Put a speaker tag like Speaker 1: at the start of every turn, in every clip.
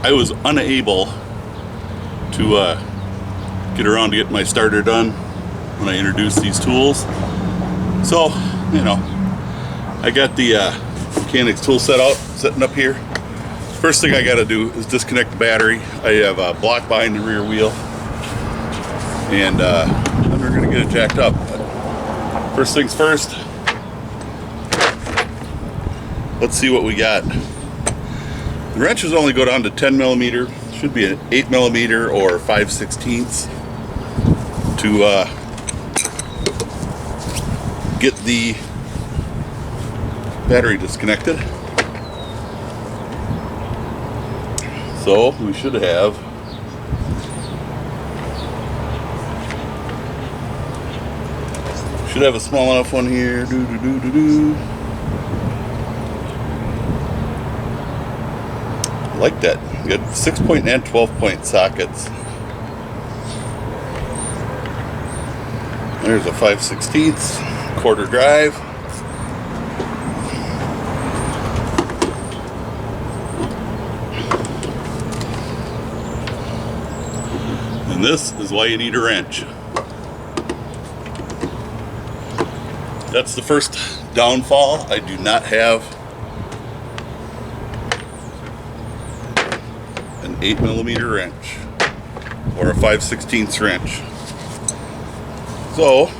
Speaker 1: I was unable to get around to get my starter done when I introduced these tools. So, you know, I got the mechanics tool setting up here. First thing I got to do is disconnect the battery. I have a block behind the rear wheel, and then we're going to get it jacked up. But first things first, let's see what we got. The wrenches only go down to 10 millimeter. Should be an 8 millimeter or 5/16 to get the battery disconnected. So we should have a small enough one here. I like that. You got 6-point and 12-point sockets. There's a 5/16 quarter drive. And this is why you need a wrench. That's the first downfall. I do not have an 8 millimeter wrench or a 5/16 wrench. So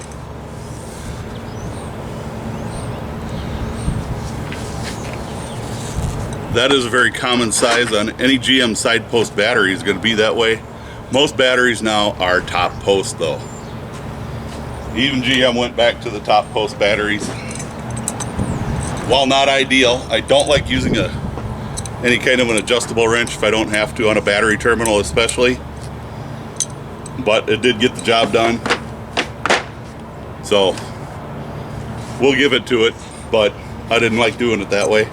Speaker 1: that is a very common size on any GM side post battery. Is going to be that way. Most batteries now are top post though. Even GM went back to the top post batteries. While not ideal, I don't like using any kind of an adjustable wrench if I don't have to on a battery terminal especially. But it did get the job done. So we'll give it to it, but I didn't like doing it that way.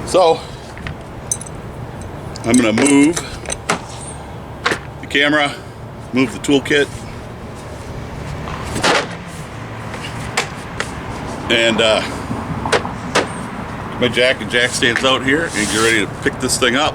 Speaker 1: So I'm gonna move the camera, move the toolkit, and my jack and jack stands out here and get ready to pick this thing up.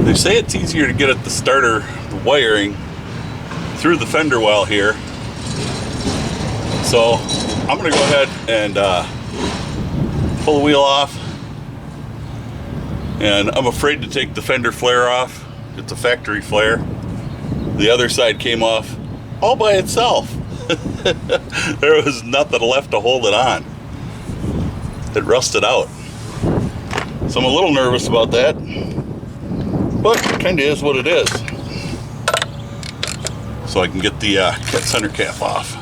Speaker 1: They say it's easier to get at the starter, the wiring, through the fender well here. So I'm going to go ahead and pull the wheel off. And I'm afraid to take the fender flare off. It's a factory flare. The other side came off all by itself. There was nothing left to hold it on. It rusted out. So I'm a little nervous about that. But it kind of is what it is. So I can get the center cap off.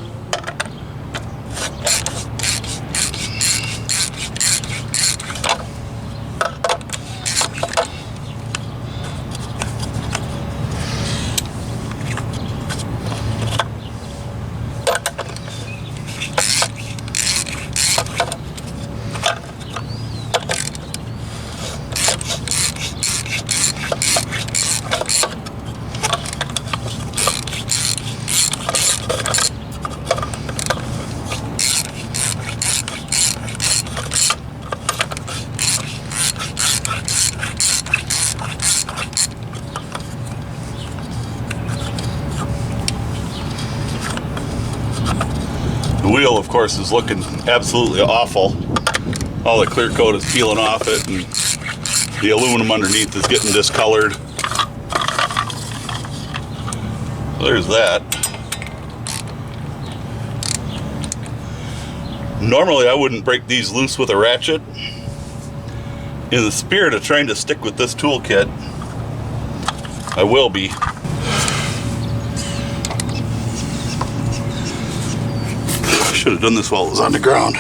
Speaker 1: The wheel, of course, is looking absolutely awful. All the clear coat is peeling off it, and the aluminum underneath is getting discolored. There's that. Normally I wouldn't break these loose with a ratchet. In the spirit of trying to stick with this toolkit, I will be. Should have done this while it was on the ground.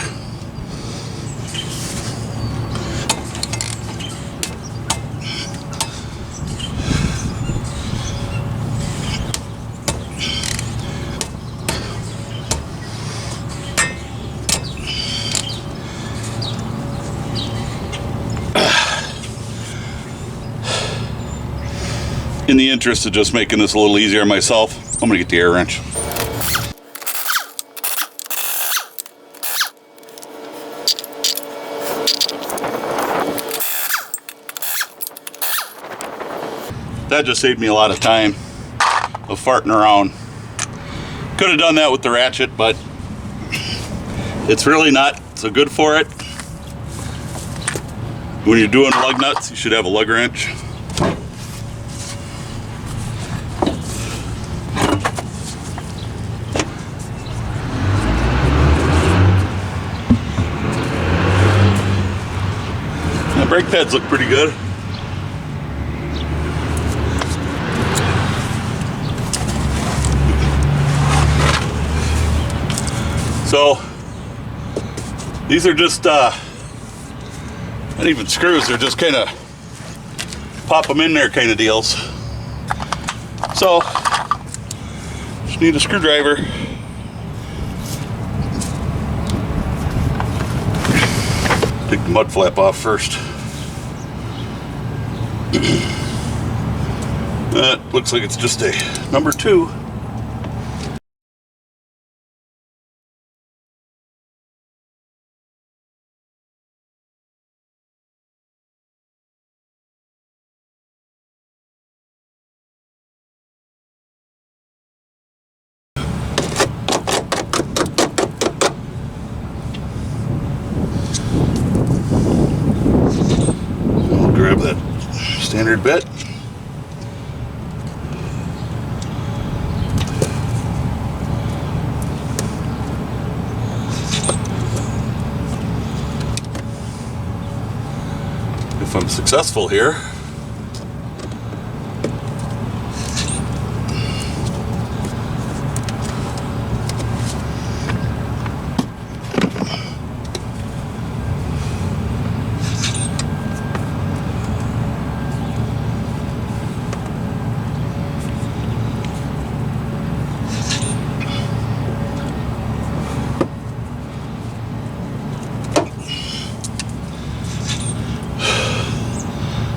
Speaker 1: In the interest of just making this a little easier on myself, I'm gonna get the air wrench. That just saved me a lot of time of farting around. Could have done that with the ratchet, but it's really not so good for it. When you're doing lug nuts, you should have a lug wrench. The brake pads look pretty good. So these are just not even screws, they're just kind of pop them in there kind of deals. So just need a screwdriver. Take the mud flap off first. That looks like it's just a number 2. I'll grab that standard bit. If I'm successful here,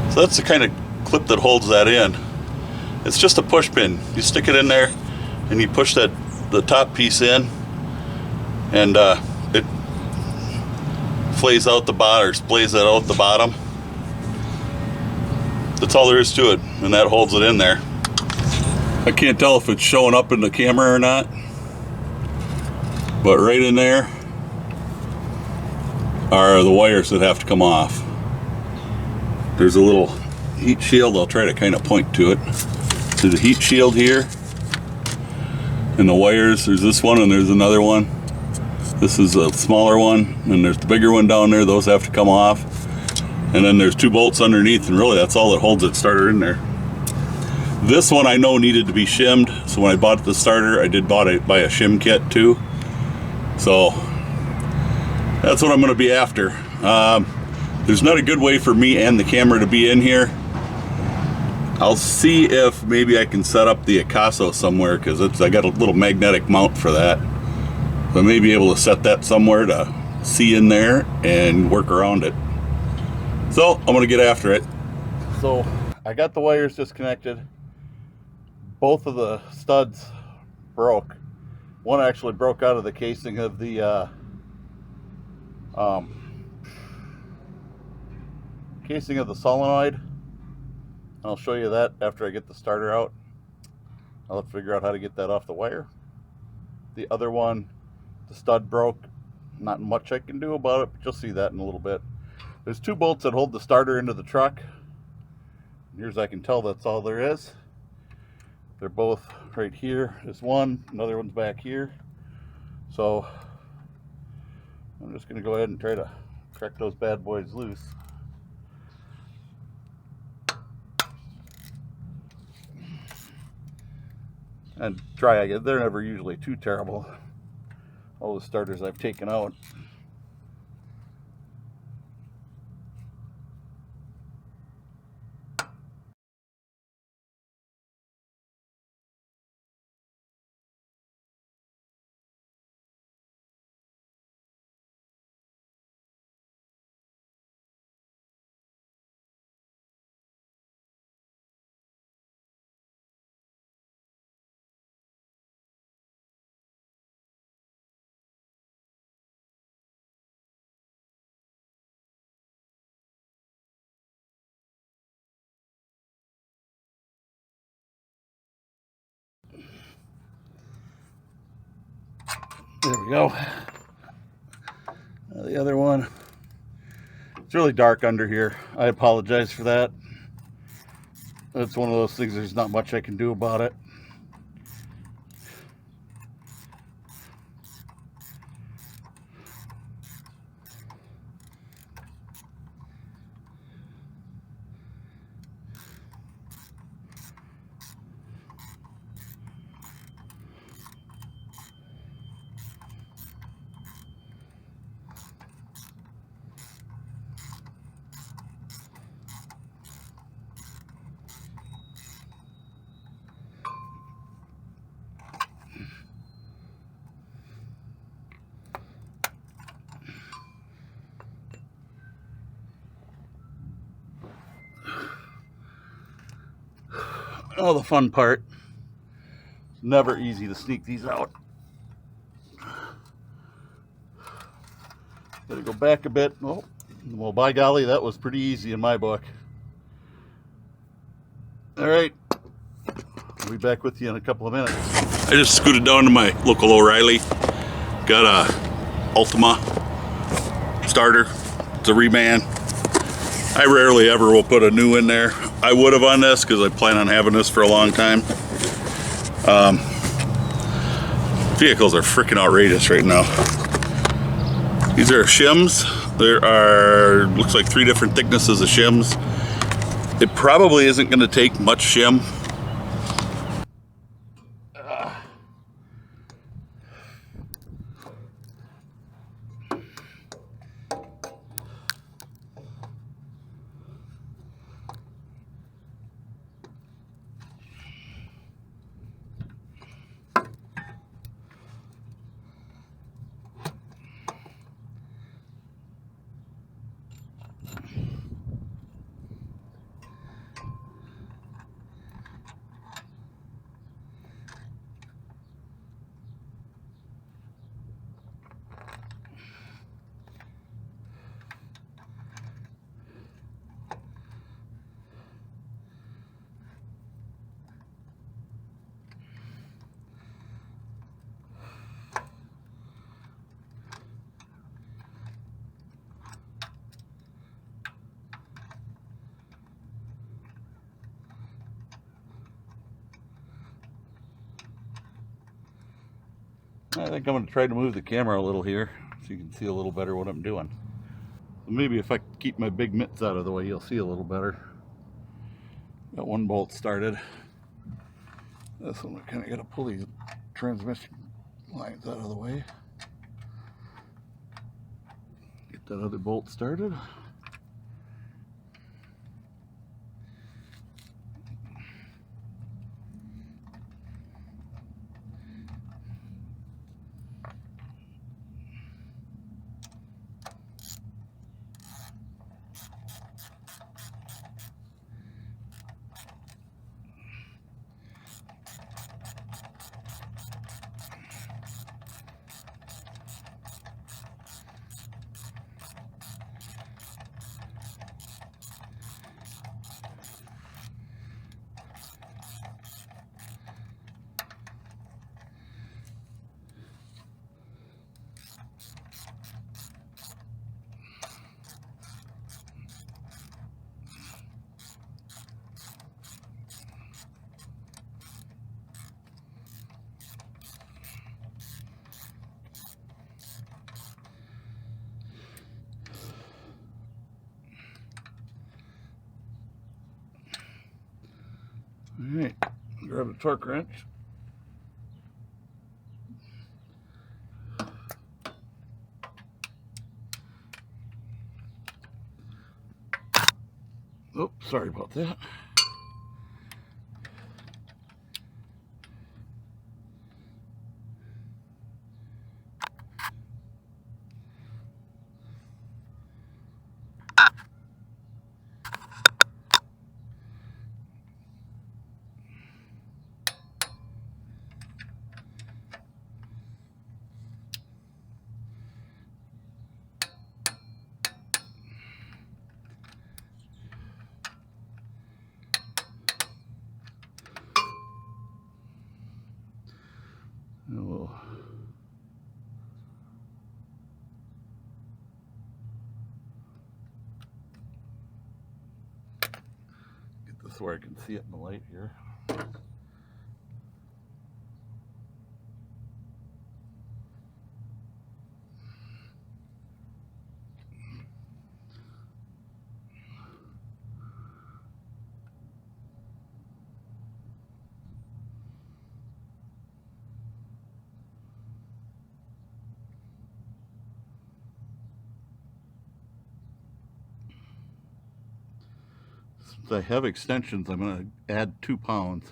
Speaker 1: so that's the kind of clip that holds that in. It's just a push pin. You stick it in there and you push the top piece in, and it flays out the bottom, or splays that out the bottom. That's all there is to it, and that holds it in there. I can't tell if it's showing up in the camera or not, but right in there are the wires that have to come off. There's a little heat shield. I'll try to kind of point to it. There's a heat shield here, and the wires, there's this one and there's another one. This is a smaller one, and there's the bigger one down there. Those have to come off, and then there's 2 bolts underneath, and really that's all that holds it starter in there. This one I know needed to be shimmed, so when I bought the starter, I did buy a shim kit too. So that's what I'm going to be after. There's not a good way for me and the camera to be in here. I'll see if maybe I can set up the Akaso somewhere, because I got a little magnetic mount for that. So I may be able to set that somewhere to see in there and work around it. So I'm going to get after it. So I got the wires disconnected. Both of the studs broke. One actually broke out of the casing of the casing of the solenoid. I'll show you that after I get the starter out. I'll have to figure out how to get that off the wire. The other one The stud broke. Not much I can do about it, but you'll see that in a little bit. There's 2 bolts that hold the starter into the truck. Here's I can tell that's all there is. They're both right here is one, another one's back here. So I'm just gonna go ahead and try to crack those bad boys loose. And try again. They're never usually too terrible. All the starters I've taken out. There we go. The other one. It's really dark under here. I apologize for that. That's one of those things, there's not much I can do about it. Oh, the fun part. It's never easy to sneak these out. Gotta go back a bit. Oh, well, by golly, that was pretty easy in my book. All right, I'll be back with you in a couple of minutes. I just scooted down to my local O'Reilly. Got a Ultima starter. It's a reman. I rarely ever will put a new in there. I would have on this because I plan on having this for a long time. Vehicles are freaking outrageous right now. These are shims. There are, looks like 3 different thicknesses of shims. It probably isn't going to take much shim. I think I'm going to try to move the camera a little here so you can see a little better what I'm doing. Maybe if I keep my big mitts out of the way, you'll see a little better. Got one bolt started. This one, I kind of got to pull these transmission lines out of the way. Get that other bolt started. Alright, grab a torque wrench. Oh, sorry about that. We'll get this where I can see it in the light here. Since I have extensions, I'm going to add 2 pounds.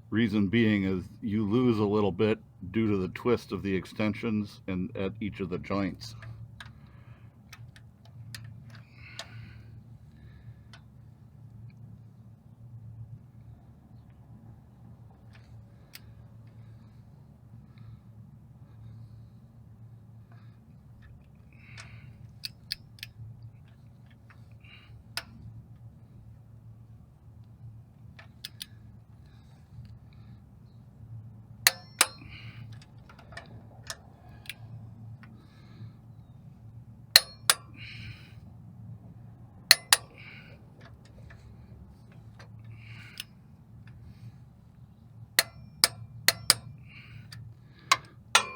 Speaker 1: Reason being is you lose a little bit due to the twist of the extensions and at each of the joints.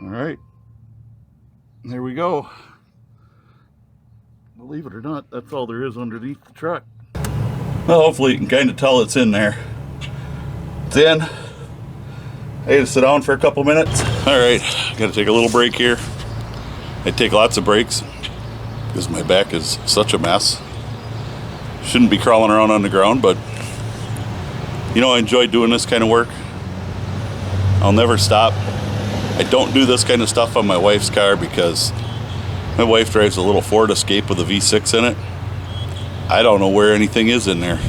Speaker 1: All right, there we go. Believe it or not, that's all there is underneath the truck. Well, hopefully you can kind of tell it's in there. It's in. I had to sit down for a couple minutes. All right, gotta take a little break here. I take lots of breaks because my back is such a mess. Shouldn't be crawling around on the ground, but you know, I enjoy doing this kind of work. I'll never stop. I don't do this kind of stuff on my wife's car because my wife drives a little Ford Escape with a V6 in it. I don't know where anything is in there.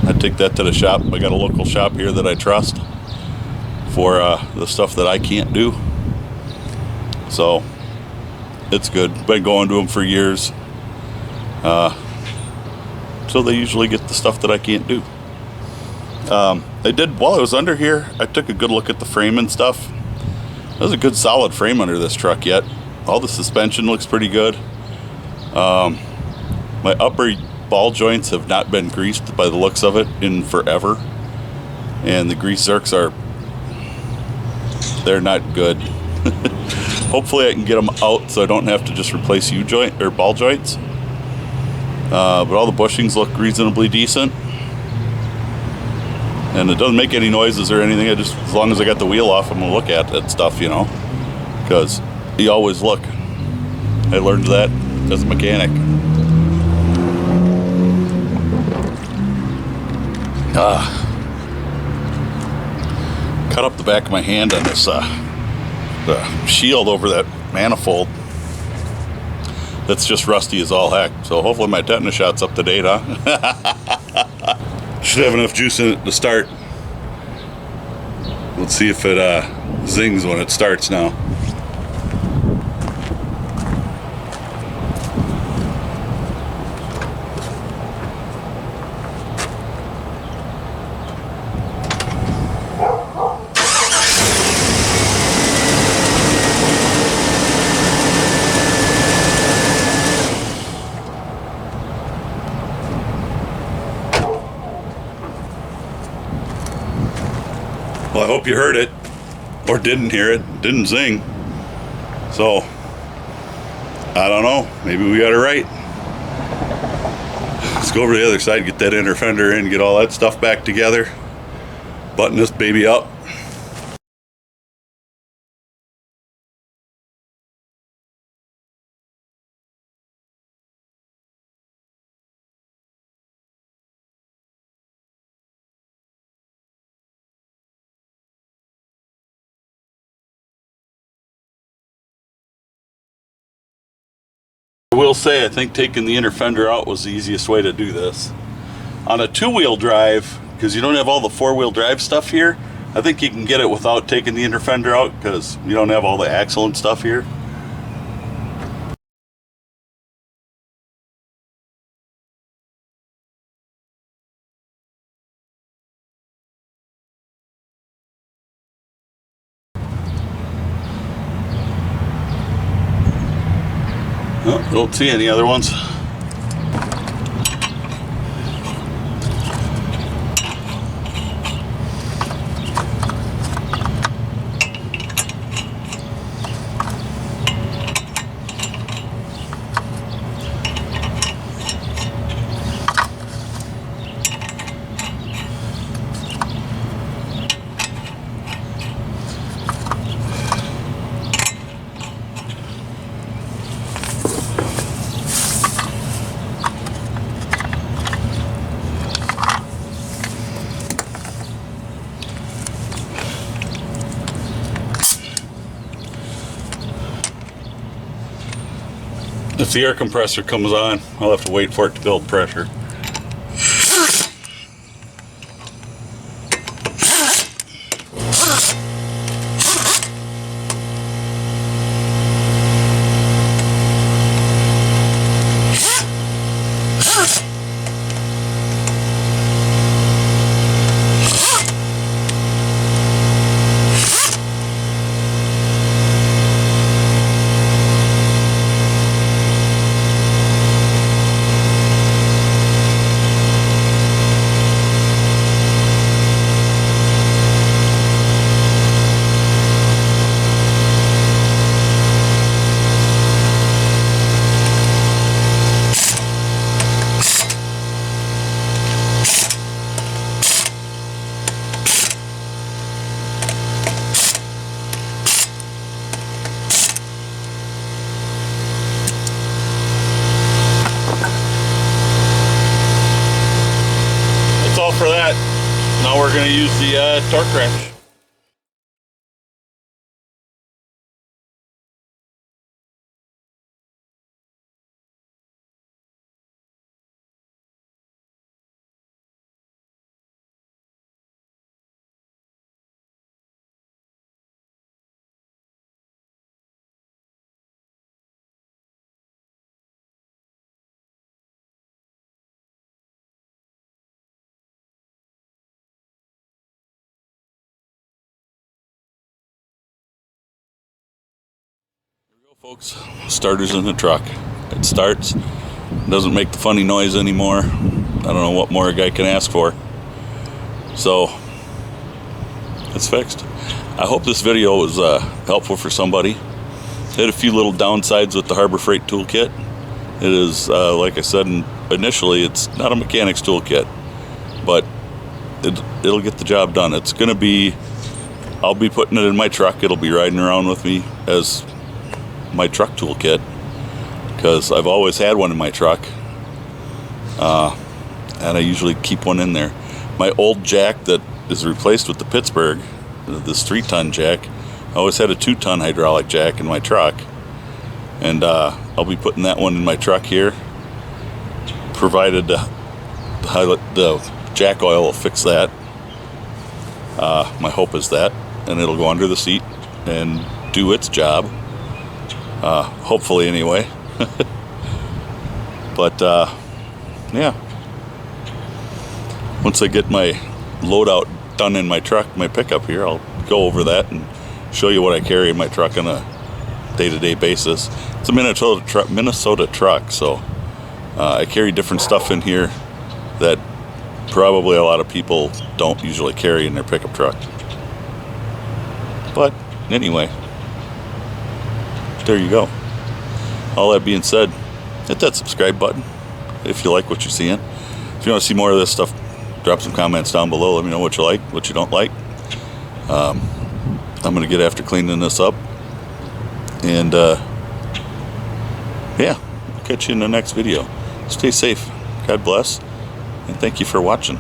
Speaker 1: I take that to the shop. I got a local shop here that I trust for the stuff that I can't do. So it's good. Been going to them for years. So they usually get the stuff that I can't do. I did, while I was under here, I took a good look at the frame and stuff. There's a good solid frame under this truck yet. All the suspension looks pretty good. My upper ball joints have not been greased by the looks of it in forever. And the grease zerks they're not good. Hopefully I can get them out so I don't have to just replace U-joint or ball joints. But all the bushings look reasonably decent. And it doesn't make any noises or anything. I just, as long as I got the wheel off, I'm gonna look at that stuff, you know, because you always look. I learned that as a mechanic. Cut up the back of my hand on this the shield over that manifold. That's just rusty as all heck. So hopefully my tetanus shot's up to date, huh? Should have enough juice in it to start. Let's see if it zings when it starts now. Well, I hope you heard it, or didn't hear it. Didn't zing. So, I don't know. Maybe we got it right. Let's go over to the other side, get that inner fender in, get all that stuff back together, button this baby up. I will say, I think taking the inner fender out was the easiest way to do this. On a two-wheel drive, because you don't have all the four-wheel drive stuff here, I think you can get it without taking the inner fender out because you don't have all the axle and stuff here. Oh, don't see any other ones. If the air compressor comes on, I'll have to wait for it to build pressure. For that, now we're going to use the torque wrench. Folks, starter's in the truck. It starts, doesn't make the funny noise anymore. I don't know what more a guy can ask for. So it's fixed. I hope this video was helpful for somebody. It had a few little downsides with the Harbor Freight toolkit. It is, like I said initially, it's not a mechanic's toolkit, but it'll get the job done. It's gonna be, I'll be putting it in my truck. It'll be riding around with me as my truck toolkit because I've always had one in my truck, and I usually keep one in there. My old jack that is replaced with the Pittsburgh, this 3-ton jack, I always had a 2-ton hydraulic jack in my truck, and I'll be putting that one in my truck here, provided the jack oil will fix that. My hope is that, and it'll go under the seat and do its job. Hopefully anyway. But yeah, once I get my loadout done in my truck, my pickup here, I'll go over that and show you what I carry in my truck on a day-to-day basis. It's a Minnesota truck, so I carry different stuff in here that probably a lot of people don't usually carry in their pickup truck. But anyway, there you go. All that being said, hit that subscribe button if you like what you're seeing. If you want to see more of this stuff, drop some comments down below. Let me know what you like, what you don't like. I'm going to get after cleaning this up. And yeah, I'll catch you in the next video. Stay safe. God bless. And thank you for watching.